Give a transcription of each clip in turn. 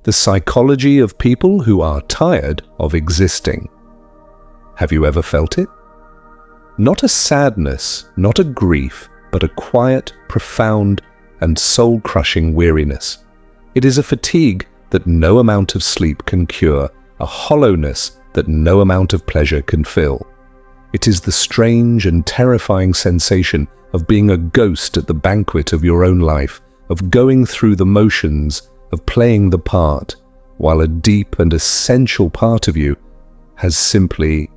The psychology of people who are tired of existing. Have you ever felt it? Not a sadness, not a grief, but a quiet, profound, and soul-crushing weariness. It is a fatigue that no amount of sleep can cure, a hollowness that no amount of pleasure can fill. It is the strange and terrifying sensation of being a ghost at the banquet of your own life, of going through the motions, of playing the part, while a deep and essential part of you has simply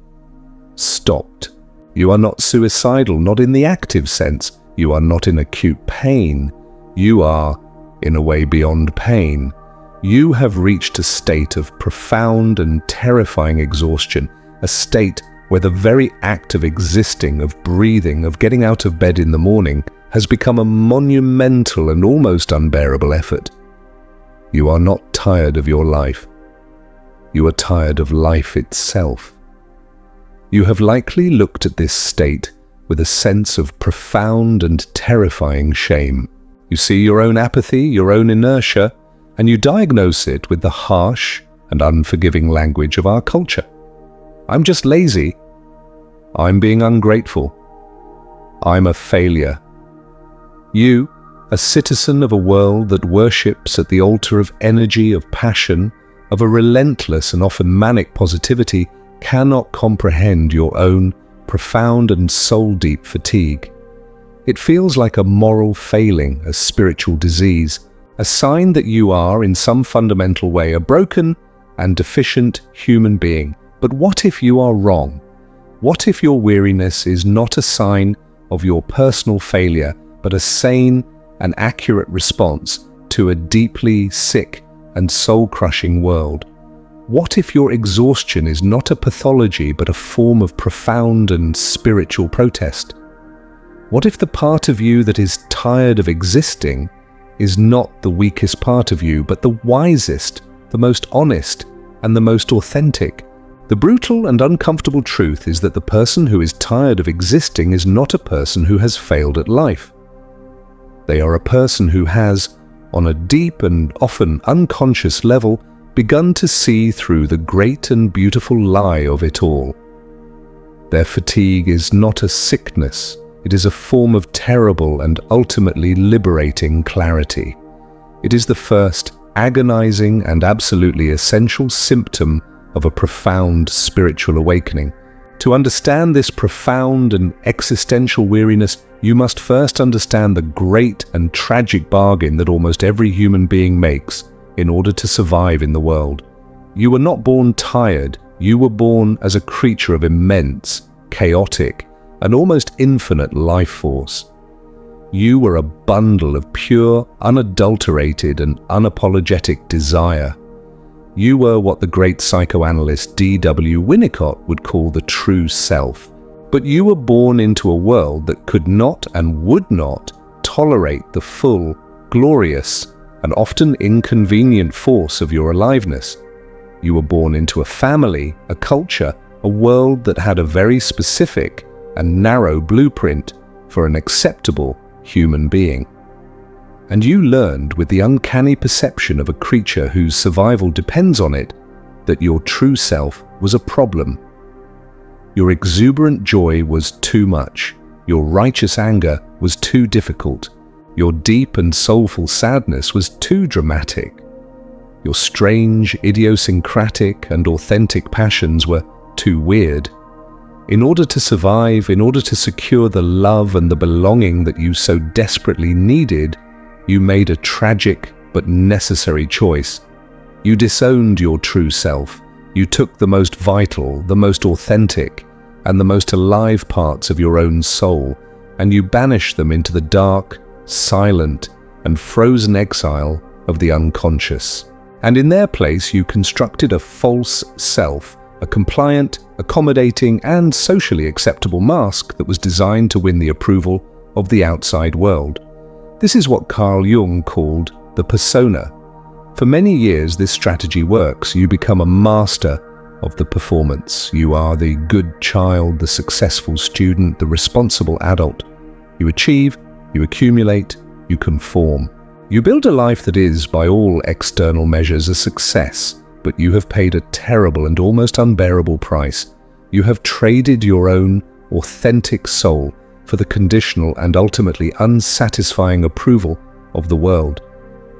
stopped. You are not suicidal, not in the active sense. You are not in acute pain. You are, in a way, beyond pain. You have reached a state of profound and terrifying exhaustion, a state where the very act of existing, of breathing, of getting out of bed in the morning has become a monumental and almost unbearable effort. You are not tired of your life. You are tired of life itself. You have likely looked at this state with a sense of profound and terrifying shame. You see your own apathy, your own inertia, and you diagnose it with the harsh and unforgiving language of our culture. I'm just lazy. I'm being ungrateful. I'm a failure. You, a citizen of a world that worships at the altar of energy, of passion, of a relentless and often manic positivity, cannot comprehend your own profound and soul-deep fatigue. It feels like a moral failing, a spiritual disease, a sign that you are, in some fundamental way, a broken and deficient human being. But what if you are wrong? What if your weariness is not a sign of your personal failure, but a sane and accurate response to a deeply sick and soul-crushing world? What if your exhaustion is not a pathology, but a form of profound and spiritual protest? What if the part of you that is tired of existing is not the weakest part of you, but the wisest, the most honest, and the most authentic? The brutal and uncomfortable truth is that the person who is tired of existing is not a person who has failed at life. They are a person who has, on a deep and often unconscious level, begun to see through the great and beautiful lie of it all. Their fatigue is not a sickness, it is a form of terrible and ultimately liberating clarity. It is the first agonizing and absolutely essential symptom of a profound spiritual awakening. To understand this profound and existential weariness, you must first understand the great and tragic bargain that almost every human being makes in order to survive in the world. You were not born tired, you were born as a creature of immense, chaotic, and almost infinite life force. You were a bundle of pure, unadulterated, and unapologetic desire. You were what the great psychoanalyst D.W. Winnicott would call the true self. But you were born into a world that could not and would not tolerate the full, glorious, and often inconvenient force of your aliveness. You were born into a family, a culture, a world that had a very specific and narrow blueprint for an acceptable human being. And you learned with the uncanny perception of a creature whose survival depends on it that your true self was a problem. Your exuberant joy was too much. Your righteous anger was too difficult. Your deep and soulful sadness was too dramatic. Your strange, idiosyncratic, and authentic passions were too weird. In order to survive, in order to secure the love and the belonging that you so desperately needed, you made a tragic but necessary choice. You disowned your true self. You took the most vital, the most authentic, and the most alive parts of your own soul, and you banished them into the dark, silent, and frozen exile of the unconscious. And in their place you constructed a false self, a compliant, accommodating, and socially acceptable mask that was designed to win the approval of the outside world. This is what Carl Jung called the persona. For many years this strategy works. You become a master of the performance. You are the good child, the successful student, the responsible adult. You achieve, you accumulate, you conform. You build a life that is, by all external measures, a success, but you have paid a terrible and almost unbearable price. You have traded your own authentic soul for the conditional and ultimately unsatisfying approval of the world.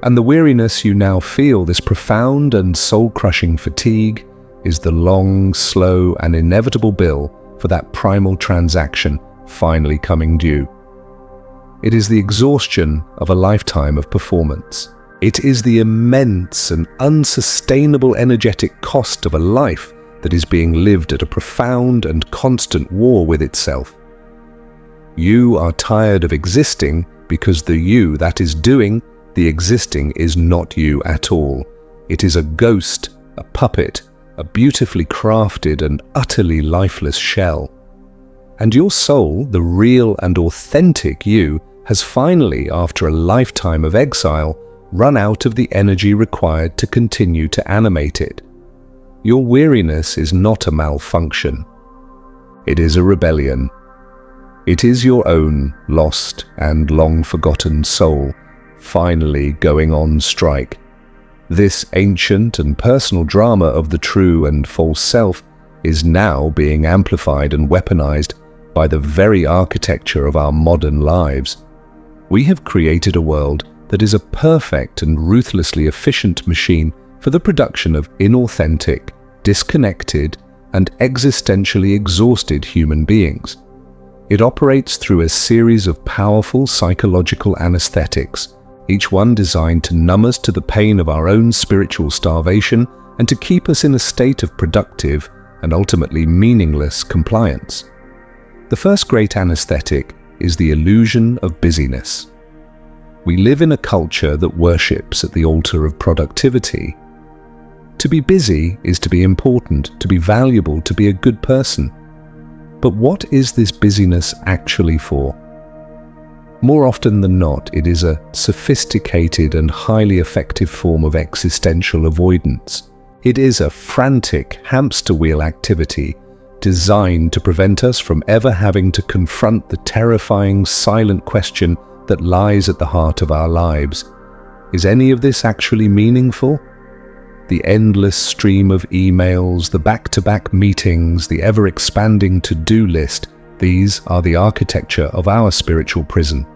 And the weariness you now feel, this profound and soul-crushing fatigue, is the long, slow, and inevitable bill for that primal transaction finally coming due. It is the exhaustion of a lifetime of performance. It is the immense and unsustainable energetic cost of a life that is being lived at a profound and constant war with itself. You are tired of existing because the you that is doing the existing is not you at all. It is a ghost, a puppet, a beautifully crafted and utterly lifeless shell. And your soul, the real and authentic you, has finally, after a lifetime of exile, run out of the energy required to continue to animate it. Your weariness is not a malfunction. It is a rebellion. It is your own lost and long-forgotten soul finally going on strike. This ancient and personal drama of the true and false self is now being amplified and weaponized by the very architecture of our modern lives. We have created a world that is a perfect and ruthlessly efficient machine for the production of inauthentic, disconnected, and existentially exhausted human beings. It operates through a series of powerful psychological anesthetics, each one designed to numb us to the pain of our own spiritual starvation and to keep us in a state of productive and ultimately meaningless compliance. The first great anesthetic is the illusion of busyness. We live in a culture that worships at the altar of productivity. To be busy is to be important, to be valuable, to be a good person. But what is this busyness actually for? More often than not, it is a sophisticated and highly effective form of existential avoidance. It is a frantic hamster wheel activity designed to prevent us from ever having to confront the terrifying silent question that lies at the heart of our lives. Is any of this actually meaningful? The endless stream of emails, the back-to-back meetings, the ever-expanding to-do list, these are the architecture of our spiritual prison.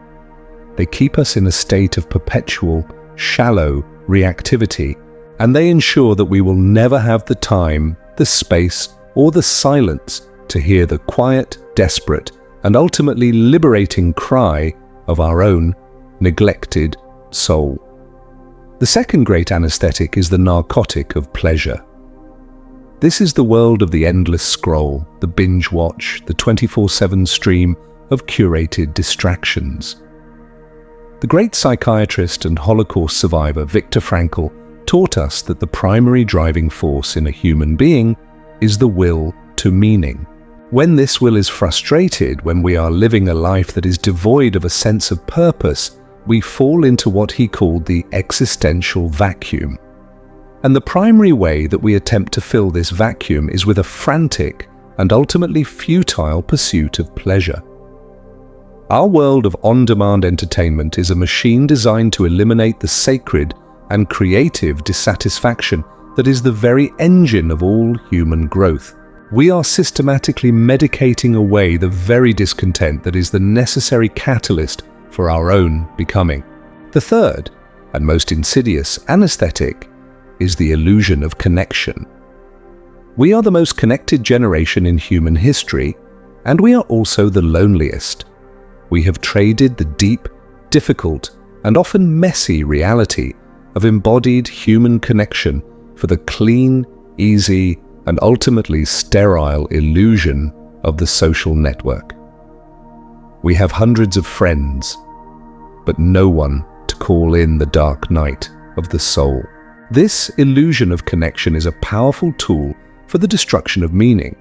They keep us in a state of perpetual, shallow reactivity, and they ensure that we will never have the time, the space, or the silence to hear the quiet, desperate, and ultimately liberating cry of our own neglected soul. The second great anesthetic is the narcotic of pleasure. This is the world of the endless scroll, the binge watch, the 24/7 stream of curated distractions. The great psychiatrist and Holocaust survivor Viktor Frankl taught us that the primary driving force in a human being is the will to meaning. When this will is frustrated, when we are living a life that is devoid of a sense of purpose, we fall into what he called the existential vacuum. And the primary way that we attempt to fill this vacuum is with a frantic and ultimately futile pursuit of pleasure. Our world of on-demand entertainment is a machine designed to eliminate the sacred and creative dissatisfaction that is the very engine of all human growth. We are systematically medicating away the very discontent that is the necessary catalyst for our own becoming. The third, and most insidious anesthetic, is the illusion of connection. We are the most connected generation in human history, and we are also the loneliest. We have traded the deep, difficult, and often messy reality of embodied human connection for the clean, easy, and ultimately sterile illusion of the social network. We have hundreds of friends, but no one to call in the dark night of the soul. This illusion of connection is a powerful tool for the destruction of meaning.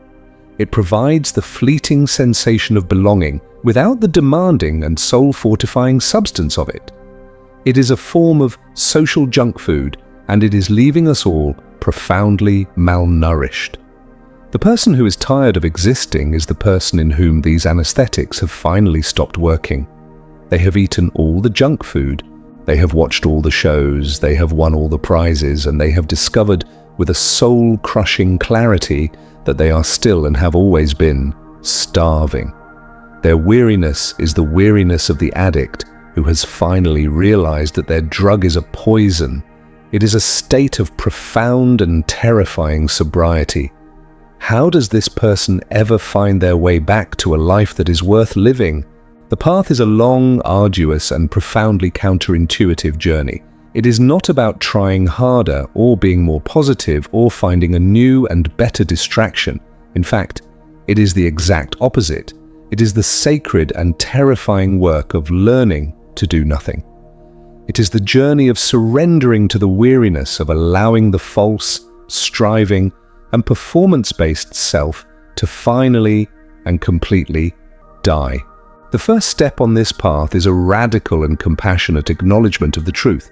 It provides the fleeting sensation of belonging without the demanding and soul-fortifying substance of it. It is a form of social junk food, and it is leaving us all profoundly malnourished. The person who is tired of existing is the person in whom these anesthetics have finally stopped working. They have eaten all the junk food, They have watched all the shows, they have won all the prizes, and they have discovered with a soul-crushing clarity that they are still and have always been starving. Their weariness is the weariness of the addict who has finally realized that their drug is a poison. It is a state of profound and terrifying sobriety. How does this person ever find their way back to a life that is worth living? The path is a long, arduous, and profoundly counterintuitive journey. It is not about trying harder or being more positive or finding a new and better distraction. In fact, it is the exact opposite. It is the sacred and terrifying work of learning to do nothing. It is the journey of surrendering to the weariness of allowing the false, striving, and performance-based self to finally and completely die. The first step on this path is a radical and compassionate acknowledgement of the truth.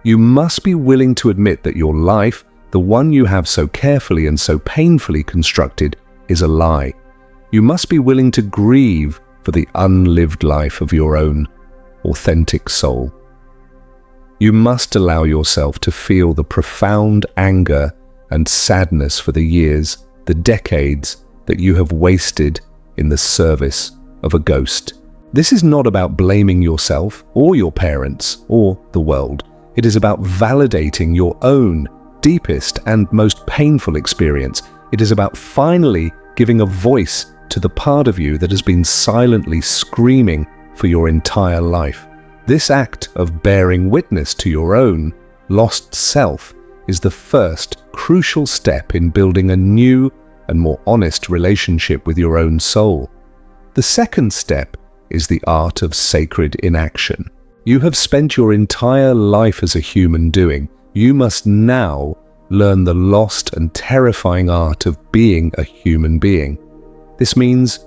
You must be willing to admit that your life, the one you have so carefully and so painfully constructed, is a lie. You must be willing to grieve for the unlived life of your own authentic soul. You must allow yourself to feel the profound anger and sadness for the years, the decades that you have wasted in the service of a ghost. This is not about blaming yourself or your parents or the world. It is about validating your own deepest and most painful experience. It is about finally giving a voice to the part of you that has been silently screaming for your entire life. This act of bearing witness to your own lost self is the first crucial step in building a new and more honest relationship with your own soul. The second step is the art of sacred inaction. You have spent your entire life as a human doing. You must now learn the lost and terrifying art of being a human being. This means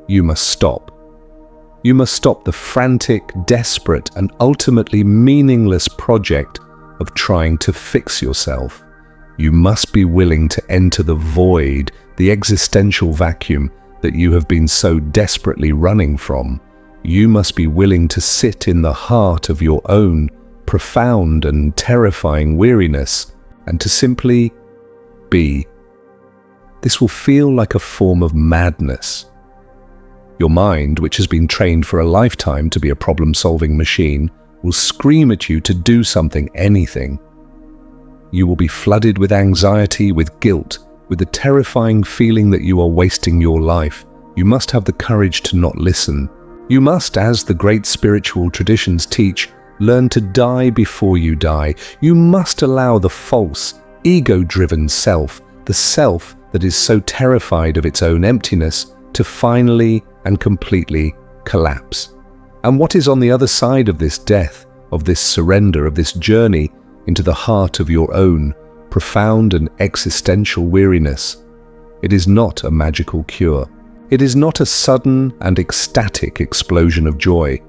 you must stop. You must stop the frantic, desperate, and ultimately meaningless project of trying to fix yourself. You must be willing to enter the void, the existential vacuum that you have been so desperately running from. You must be willing to sit in the heart of your own profound and terrifying weariness and to simply be. This will feel like a form of madness. Your mind, which has been trained for a lifetime to be a problem-solving machine, will scream at you to do something, anything. You will be flooded with anxiety, with guilt, with the terrifying feeling that you are wasting your life. You must have the courage to not listen. You must, as the great spiritual traditions teach, learn to die before you die. You must allow the false, ego-driven self, the self that is so terrified of its own emptiness, to finally and completely collapse. And what is on the other side of this death, of this surrender, of this journey into the heart of your own profound and existential weariness? It is not a magical cure. It is not a sudden and ecstatic explosion of joy.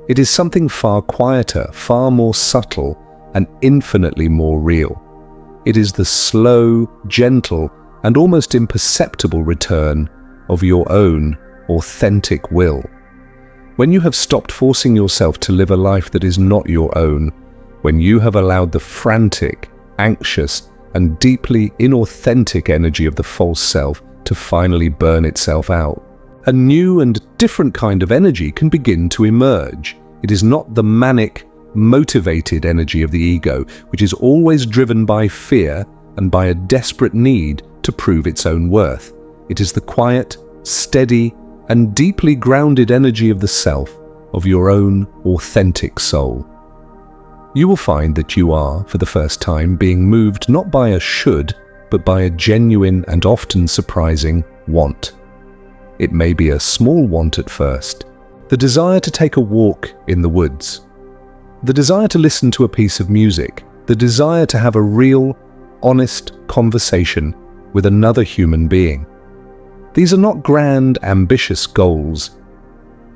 It is something far quieter, far more subtle, and infinitely more real. It is the slow, gentle, and almost imperceptible return of your own authentic will. When you have stopped forcing yourself to live a life that is not your own, when you have allowed the frantic, anxious, and deeply inauthentic energy of the false self to finally burn itself out, a new and different kind of energy can begin to emerge. It is not the manic, motivated energy of the ego, which is always driven by fear and by a desperate need to prove its own worth. It is the quiet, steady, and deeply grounded energy of the self, of your own authentic soul. You will find that you are, for the first time, being moved not by a should, but by a genuine and often surprising want. It may be a small want at first, the desire to take a walk in the woods, the desire to listen to a piece of music, the desire to have a real, honest conversation with another human being. These are not grand, ambitious goals.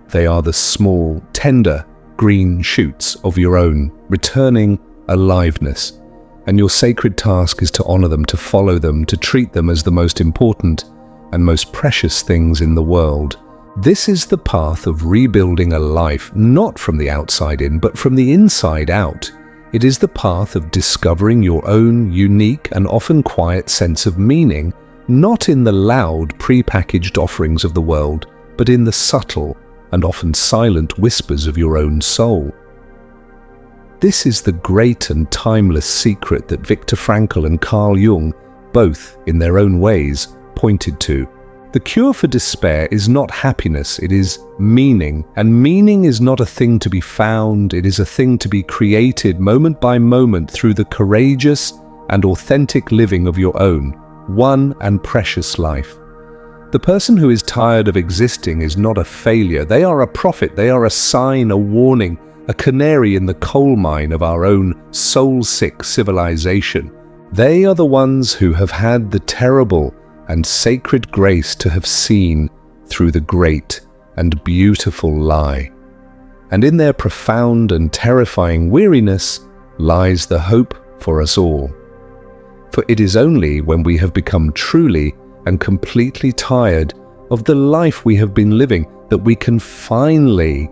They are the small, tender, green shoots of your own, returning aliveness. And your sacred task is to honor them, to follow them, to treat them as the most important and most precious things in the world. This is the path of rebuilding a life not from the outside in, but from the inside out. It is the path of discovering your own unique and often quiet sense of meaning, not in the loud, pre-packaged offerings of the world, but in the subtle and often silent whispers of your own soul. This is the great and timeless secret that Viktor Frankl and Carl Jung, both in their own ways, pointed to. The cure for despair is not happiness, it is meaning. And meaning is not a thing to be found, it is a thing to be created moment by moment through the courageous and authentic living of your own, one and precious life. The person who is tired of existing is not a failure. They are a prophet, they are a sign, a warning, a canary in the coal mine of our own soul-sick civilization. They are the ones who have had the terrible and sacred grace to have seen through the great and beautiful lie. And in their profound and terrifying weariness lies the hope for us all. For it is only when we have become truly and completely tired of the life we have been living that we can finally,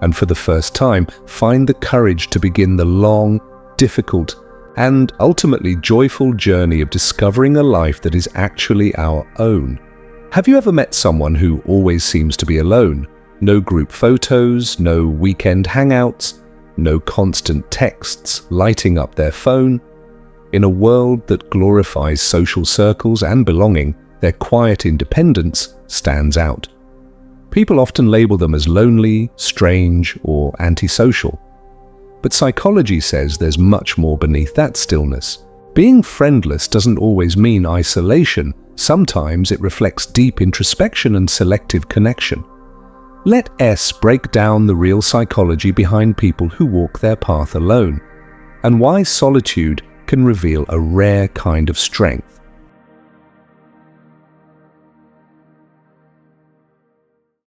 and for the first time, find the courage to begin the long, difficult, and ultimately joyful journey of discovering a life that is actually our own. Have you ever met someone who always seems to be alone? No group photos, no weekend hangouts, no constant texts lighting up their phone. In a world that glorifies social circles and belonging, their quiet independence stands out. People often label them as lonely, strange, or antisocial. But psychology says there's much more beneath that stillness. Being friendless doesn't always mean isolation. Sometimes it reflects deep introspection and selective connection. Let S break down the real psychology behind people who walk their path alone, and why solitude can reveal a rare kind of strength.